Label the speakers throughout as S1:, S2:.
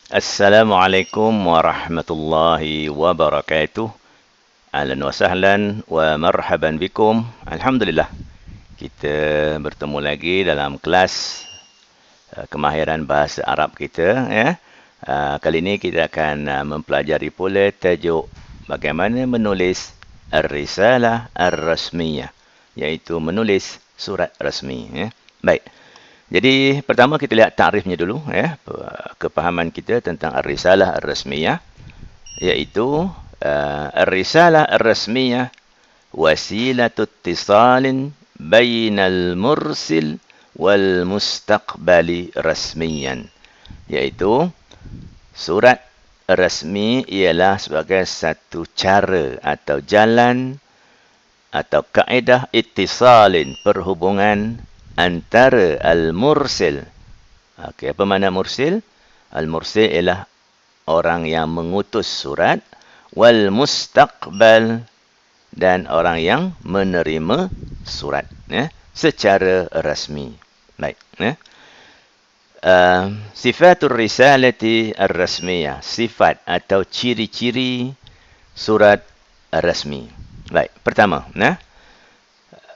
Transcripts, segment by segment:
S1: Assalamualaikum warahmatullahi wabarakatuh. Ahlan wa sahlan wa marhaban bikum. Alhamdulillah, kita bertemu lagi dalam kelas kemahiran bahasa Arab kita. Kali ini kita akan mempelajari pula tajuk bagaimana menulis Ar-Risalah Ar-Rasmiyah, iaitu menulis surat rasmi. Baik. Jadi pertama kita lihat takrifnya dulu, kepahaman kita tentang Ar-Risalah Ar-Rasmiyah, iaitu Ar-Risalah Ar-Rasmiyah wasilatu ittisalin bainal mursil wal mustaqbali rasmiyan, iaitu surat rasmi ialah sebagai satu cara atau jalan atau kaedah ittisalin, perhubungan antara al-mursil. Okey, apa makna mursil? Al-mursil ialah orang yang mengutus surat, wal mustaqbal, dan orang yang menerima surat secara rasmi. Baik. Sifatur risalati ar-rasmiyah, sifat atau ciri-ciri surat rasmi. Baik, pertama,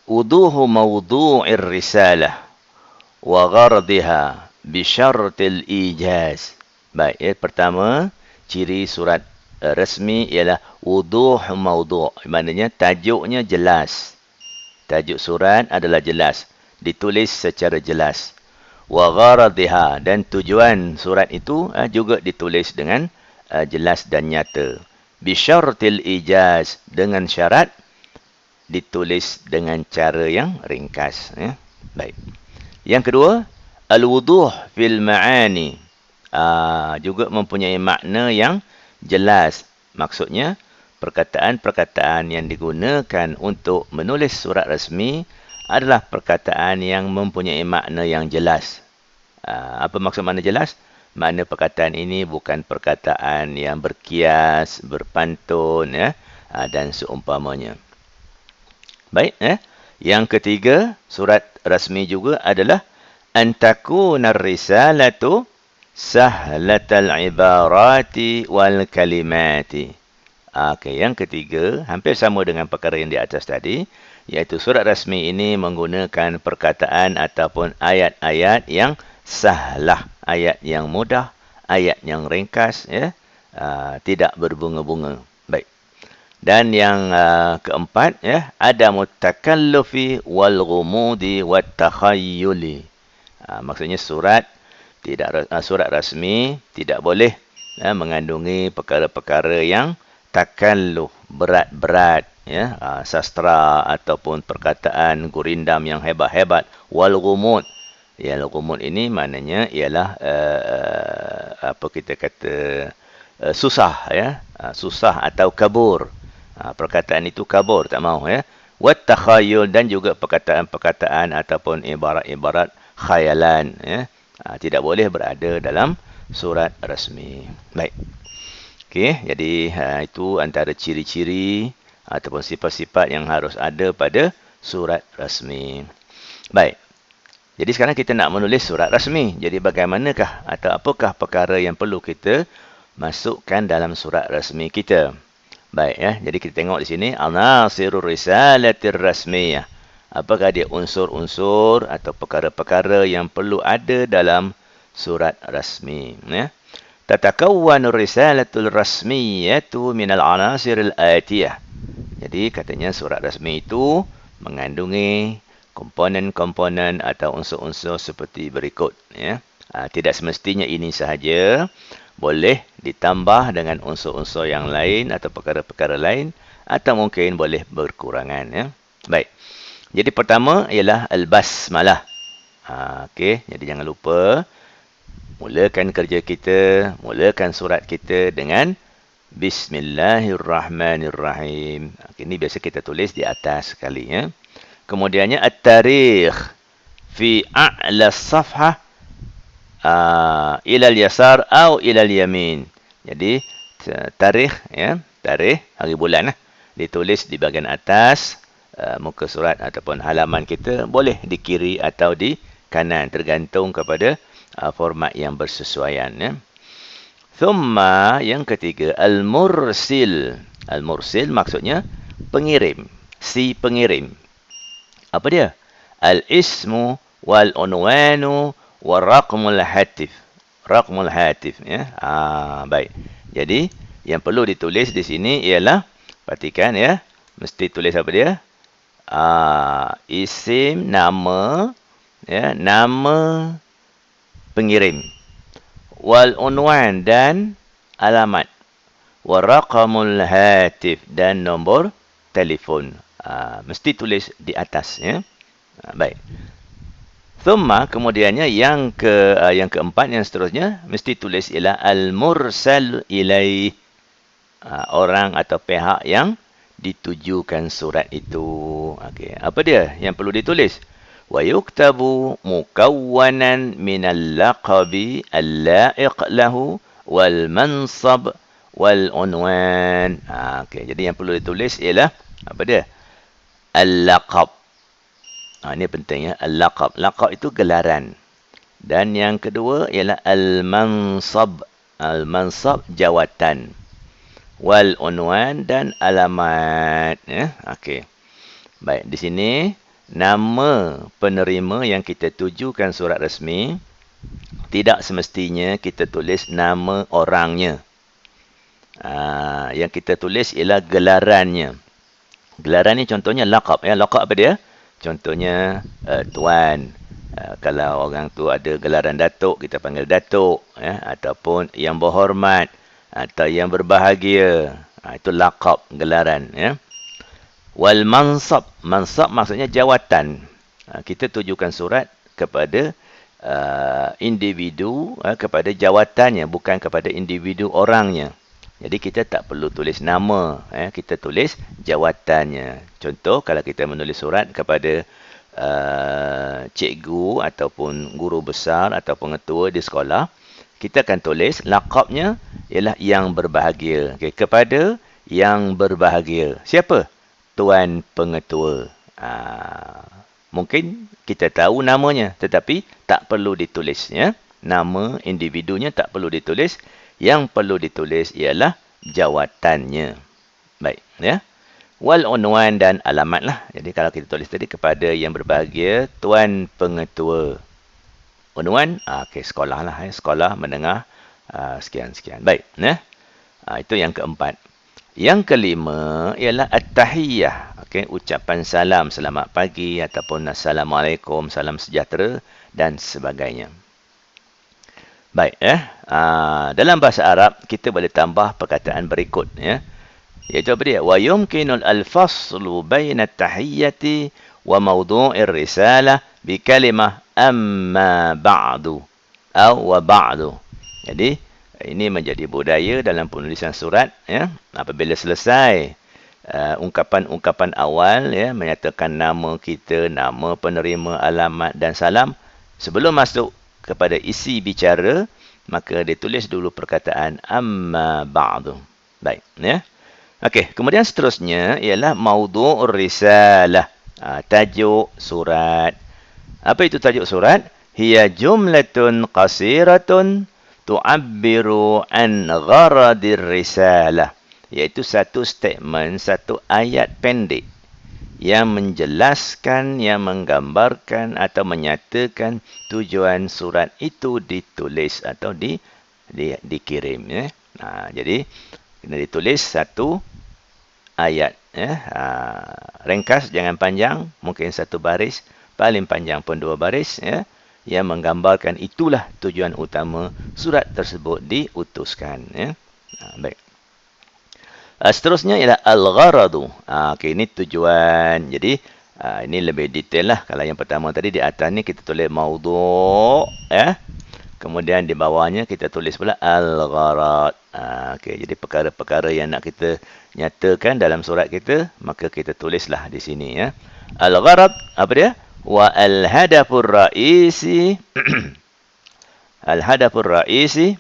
S1: wuduhu mawdu'ir risalah wa ghardiha bi syartil ijaz. Baik, pertama, ciri surat rasmi ialah wuduh mawdu', maknanya tajuknya jelas. Tajuk surat adalah jelas, ditulis secara jelas. Wa ghardiha, dan tujuan surat itu juga ditulis dengan jelas dan nyata. Bi syartil ijaz, dengan syarat ditulis dengan cara yang ringkas. Baik. Yang kedua, al-wuduh fil ma'ani. Juga mempunyai makna yang jelas. Maksudnya, perkataan-perkataan yang digunakan untuk menulis surat rasmi adalah perkataan yang mempunyai makna yang jelas. Apa maksud makna jelas? Makna perkataan ini bukan perkataan yang berkias, berpantun, dan seumpamanya. Baik, Yang ketiga, surat rasmi juga adalah antakunar risalatu sahlatal ibarati wal kalimati. Okey, yang ketiga, hampir sama dengan perkara yang di atas tadi, iaitu surat rasmi ini menggunakan perkataan ataupun ayat-ayat yang sahlah, ayat yang mudah, ayat yang ringkas, tidak berbunga-bunga. Baik. Dan yang keempat, ada mutakallufi wal ghumudi wat takhayyuli. Maksudnya surat rasmi tidak boleh mengandungi perkara-perkara yang takalluf, berat-berat, sastra ataupun perkataan gurindam yang hebat-hebat. Wal ghumud. Al-ghumud ini maknanya ialah apa kita kata susah, susah atau kabur. Perkataan itu kabur, tak mahu. Wat takhayyul, dan juga perkataan-perkataan ataupun ibarat-ibarat khayalan. Tidak boleh berada dalam surat rasmi. Baik. Okey, jadi itu antara ciri-ciri ataupun sifat-sifat yang harus ada pada surat rasmi. Baik. Jadi sekarang kita nak menulis surat rasmi. Jadi bagaimanakah atau apakah perkara yang perlu kita masukkan dalam surat rasmi kita? Baik, jadi kita tengok di sini anasirur risalatir rasmiyah. Apakah dia unsur-unsur atau perkara-perkara yang perlu ada dalam surat rasmi? Tatakawwanur risalatul rasmiyatu minal anasiril atiyah. Jadi katanya surat rasmi itu mengandungi komponen-komponen atau unsur-unsur seperti berikut. Tidak semestinya ini sahaja. Boleh ditambah dengan unsur-unsur yang lain atau perkara-perkara lain, atau mungkin boleh berkurangan. Baik. Jadi pertama ialah al-basmalah. Okey, jadi jangan lupa mulakan kerja kita, mulakan surat kita dengan Bismillahirrahmanirrahim. Ini biasa kita tulis di atas sekali. Kemudiannya at-tarikh fi a'la safhah ilal yasar atau ilal yamin. Jadi tarikh, tarikh hari bulan ditulis di bahagian atas muka surat ataupun halaman kita, boleh di kiri atau di kanan, tergantung kepada format yang bersesuaian. Thumma yang ketiga al-mursil. Al-mursil maksudnya pengirim, si pengirim. Apa dia? Al-ismu wal unwanu wa raqmul hatif. Raqmul hatif ya. Baik. Jadi yang perlu ditulis di sini ialah, perhatikan ya, mesti tulis apa dia? Isim, nama ya, nama pengirim. Wal unwan dan alamat. Wa raqamul hatif dan nombor telefon. Mesti tulis di atas ya. Baik. Thumma kemudiannya yang keempat, yang seterusnya mesti tulis ialah al-mursal ilaih. Orang atau pihak yang ditujukan surat itu. Okey, apa dia yang perlu ditulis? Wa yuktabu mukawwanan minal laqabi al-la'iq lahu wal mansab wal unwan. Okey, jadi yang perlu ditulis ialah apa dia? Al-laqab. Ini penting ya, al-laqab. Laqab itu gelaran. Dan yang kedua ialah al-mansab. Al-mansab jawatan. Wal unwan dan alamat ya. Okey. Baik, di sini nama penerima yang kita tujukan surat rasmi tidak semestinya kita tulis nama orangnya. Yang kita tulis ialah gelarannya. Gelaran ni contohnya laqab ya. Laqab apa dia? Contohnya tuan. Kalau orang tu ada gelaran datuk, kita panggil datuk ya, ataupun yang berhormat atau yang berbahagia. Itu laqab, gelaran ya. Wal mansab. Mansab maksudnya jawatan. Kita tujukan surat kepada individu, kepada jawatannya, bukan kepada individu orangnya. Jadi kita tak perlu tulis nama, kita tulis jawatannya. Contoh, kalau kita menulis surat kepada cikgu ataupun guru besar atau pengetua di sekolah, kita akan tulis laqabnya ialah yang berbahagia. Okay, kepada yang berbahagia. Siapa? Tuan pengetua. Mungkin kita tahu namanya, tetapi tak perlu ditulis ya. Nama individunya tak perlu ditulis. Yang perlu ditulis ialah jawatannya. Baik ya. Wal unwan dan alamat lah. Jadi kalau kita tulis tadi kepada yang berbahagia, tuan pengetua. Unwan, okey, sekolah lah ya. Sekolah menengah sekian-sekian. Baik ya. Itu yang keempat. Yang kelima ialah at-tahiyyah. Okey, ucapan salam, selamat pagi ataupun assalamualaikum, salam sejahtera dan sebagainya. Baik ya. Dalam bahasa Arab kita boleh tambah perkataan berikut ya. Iaitu apa dia? Wa yumkinul al-faslu baina at-tahiyyati wa mawdu'ir risalah bi kalimah amma ba'du atau wa ba'du. Jadi ini menjadi budaya dalam penulisan surat ya. Apabila selesai ungkapan-ungkapan awal ya, menyatakan nama kita, nama penerima, alamat dan salam, sebelum masuk kepada isi bicara, maka ditulis dulu perkataan amma ba'du. Baik ya. Okey, kemudian seterusnya ialah maudhu'ur risalah. Tajuk surat. Apa itu tajuk surat? Hiya jumlatun qasiratun tu'abbiru an gharadir risalah. Iaitu satu statement, satu ayat pendek yang menjelaskan, yang menggambarkan atau menyatakan tujuan surat itu ditulis atau dikirim ya. Jadi kena ditulis satu ayat ya. Ringkas, jangan panjang, mungkin satu baris, paling panjang pun dua baris ya, yang menggambarkan itulah tujuan utama surat tersebut diutuskan ya. Baik. Seterusnya ialah al-gharadu. Okey, ini tujuan. Jadi ini lebih detail lah. Kalau yang pertama tadi di atas ni kita tulis maudhu' ya. Kemudian di bawahnya kita tulis pula al-gharad. Okey, jadi perkara-perkara yang nak kita nyatakan dalam surat kita, maka kita tulislah di sini ya. Al-gharad apa dia? Wa al-hadafur ra'isi al-hadafur ra'isi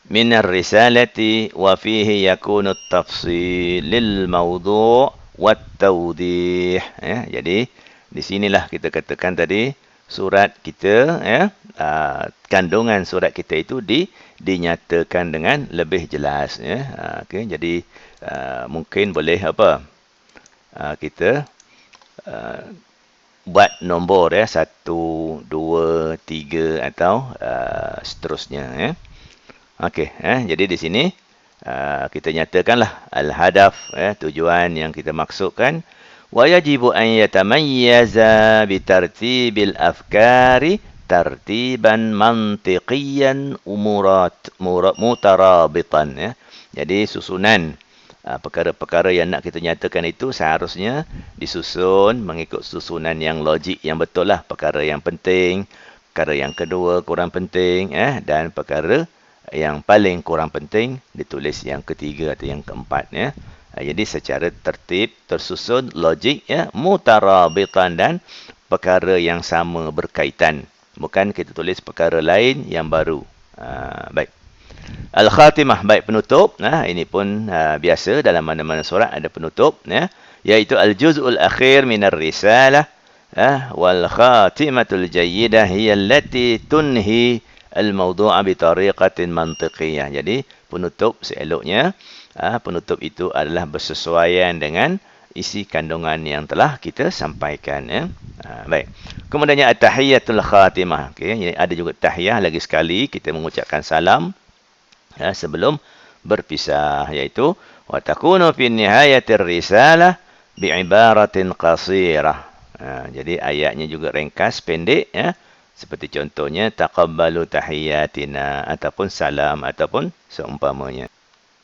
S1: min ar-risalati wa fihi yakunu at-tafsil lil mawdu' wat tawdih ya. Jadi di sinilah kita katakan tadi surat kita ya, kandungan surat kita itu dinyatakan dengan lebih jelas, ya. Okey, jadi mungkin boleh apa? Kita buat nombor, ya, 1, 2, 3 atau seterusnya, ya. Okey, jadi di sini kita nyatakanlah al-hadaf, tujuan yang kita maksudkan. Wa yajibu an yatamayyaza bi tartibil afkari tartiban mantiqiyan mutarabitan, ya. Jadi susunan perkara-perkara yang nak kita nyatakan itu seharusnya disusun mengikut susunan yang logik yang betul lah. Perkara yang penting, perkara yang kedua kurang penting, dan perkara yang paling kurang penting ditulis yang ketiga atau yang keempat, ya. Jadi secara tertib, tersusun, logik, ya, mutarabitan, dan perkara yang sama berkaitan. Bukan kita tulis perkara lain yang baru. Baik. Al-Khatimah, baik penutup. Ini pun biasa dalam mana-mana surat ada penutup, ya. Iaitu al-juz'ul akhir minar risalah, wal khatimatul jayyidah hiya allati tunhi al-mawdu'a bi tariqatin mantiqiyah. Jadi penutup seeloknya, penutup itu adalah bersesuaian dengan isi kandungan yang telah kita sampaikan, ya. Baik. Kemudiannya at-tahiyatul khatimah. Okey, ada juga tahiyah lagi sekali kita mengucapkan salam, sebelum berpisah, iaitu wa takunu fi nihayatir risalah bi ibaratin qasirah. Jadi ayatnya juga ringkas, pendek, ya. Seperti contohnya taqabbalu tahiyatina ataupun salam ataupun seumpamanya.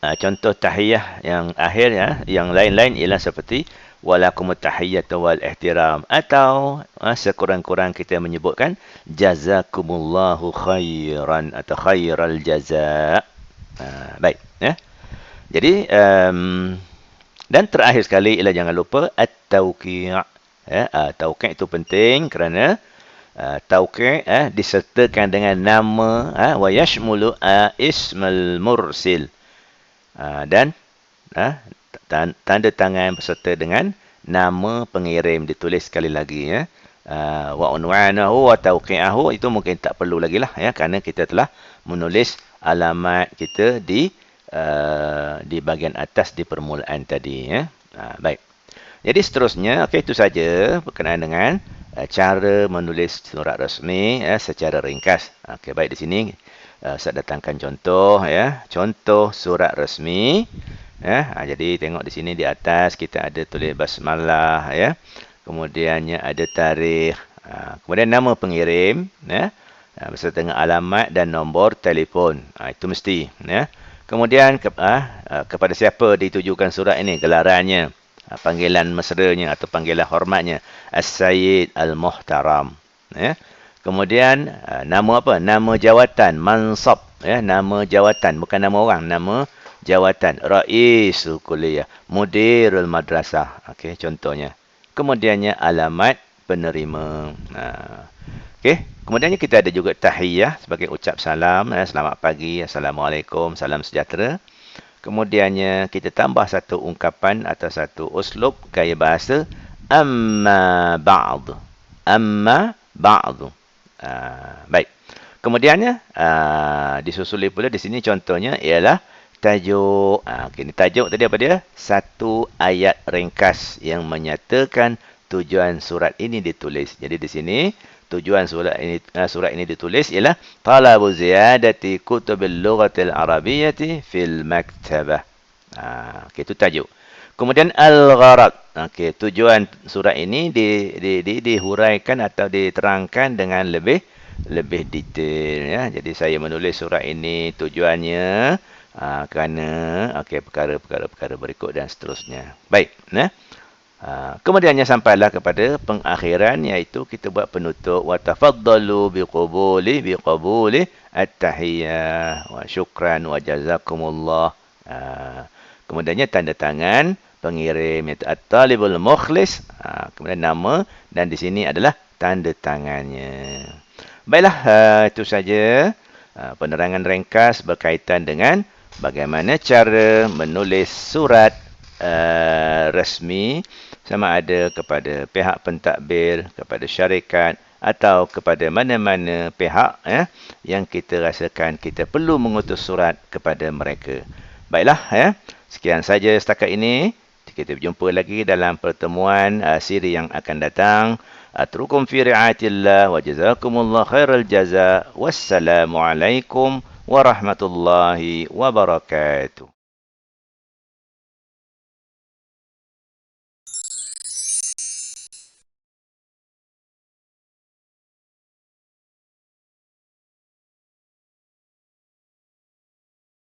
S1: Contoh tahiyah yang akhir, ya, yang lain-lain ialah seperti walakumut tahiyyatu wal ihtiram, atau sekurang-kurang kita menyebutkan jazakumullahu khairan atau khairal jazaa. Baik, ya. Jadi dan terakhir sekali ialah jangan lupa at-tauqi'. Tauqi' itu penting kerana tauqi' disertakan dengan nama, wa yashmulu ismal mursil, dan tanda tangan berserta dengan nama pengirim ditulis sekali lagi, ya. Wa unwanahu wa tauqi'ahu itu mungkin tak perlu lagi lah, ya, kerana kita telah menulis alamat kita di bahagian atas di permulaan tadi, ya. Baik. Jadi seterusnya, okey, itu saja berkenaan dengan cara menulis surat rasmi, secara ringkas. Okey, baik, di sini saya datangkan contoh, ya. Contoh surat rasmi, ya. Jadi tengok di sini di atas kita ada tulis basmalah, ya. Kemudiannya ada tarikh, kemudian nama pengirim, ya, beserta dengan alamat dan nombor telefon. Itu mesti, ya. Kemudian kepada siapa ditujukan surat ini, gelarannya, panggilan mesranya atau panggilan hormatnya, As-Sayyid Al-Muhtaram, ya. Kemudian nama apa? Nama jawatan, mansab, ya, nama jawatan, bukan nama orang, nama jawatan, Raisul Kuliah, Mudirul Madrasah. Okey, contohnya. Kemudiannya alamat penerima. Okey, kemudiannya kita ada juga tahiyah sebagai ucap salam, selamat pagi, assalamualaikum, salam sejahtera. Kemudiannya kita tambah satu ungkapan atau satu uslub gaya bahasa, amma ba'd. Amma ba'd. Baik. Kemudiannya disusuli pula di sini contohnya ialah tajuk. Ini tajuk tadi apa dia? Satu ayat ringkas yang menyatakan tujuan surat ini ditulis. Jadi di sini tujuan surat ini ditulis ialah talabu ziyadati kutubil lughatil arabiyyati fil maktabah. Itu tajuk. Kemudian al-gharad. Tujuan surat ini dihuraikan atau diterangkan dengan lebih detail, ya. Jadi saya menulis surat ini tujuannya kerana perkara-perkara berikut dan seterusnya. Baik, ya. Kemudiannya sampailah kepada pengakhiran, iaitu kita buat penutup wa tafaddalu biqabuli at-tahiyyah wa syukran wa jazakumullah. Kemudiannya tanda tangan pengirim, iaitu at-talibul mukhlis, kemudian nama, dan di sini adalah tanda tangannya. Baiklah, itu saja penerangan ringkas berkaitan dengan bagaimana cara menulis surat resmi, sama ada kepada pihak pentadbir, kepada syarikat, atau kepada mana-mana pihak yang kita rasakan kita perlu mengutus surat kepada mereka. Baiklah, sekian saja setakat ini. Kita berjumpa lagi dalam pertemuan siri yang akan datang. Atrukum fi ri'ayatillah wa jazakumullah khairal jaza. Wassalamualaikum warahmatullahi wabarakatuh.